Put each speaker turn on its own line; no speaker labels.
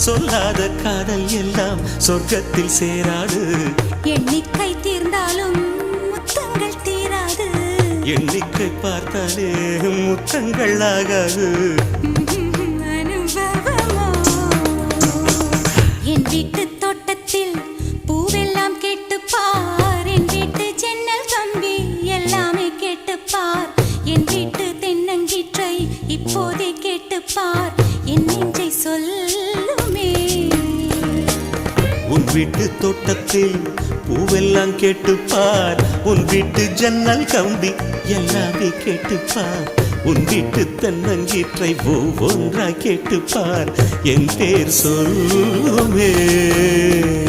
சொல்லாத காதல் எல்லாம் சொர்க்கத்தில் சேராது.
எண்ணிக்கை தீர்ந்தாலும் முத்தங்கள் தீராது.
எண்ணிக்கை பார்த்தாலே முத்தங்கள் ஆகாது.
அனுபவமோ என் வீட்டு தோட்டத்தில் பூவெல்லாம் கேட்டுப்பார். என் வீட்டு ஜன்னல் கம்பி எல்லாமே கேட்டுப்பார். என் வீட்டு தென்னங்கீற்றை இப்போதே கேட்டுப்பார். என் நெஞ்சை சொல்லுமே.
உன் வீட்டு தோட்டத்தில் பூவெல்லாம் கேட்டுப்பார். உன் வீட்டு ஜன்னல் கம்பி எல்லாமே கேட்டுப்பார். உன் வீட்டு தென்னங்கீற்றை ஒவ்வொன்றா கேட்டுப்பார். என் பேர் சொல்லுமே.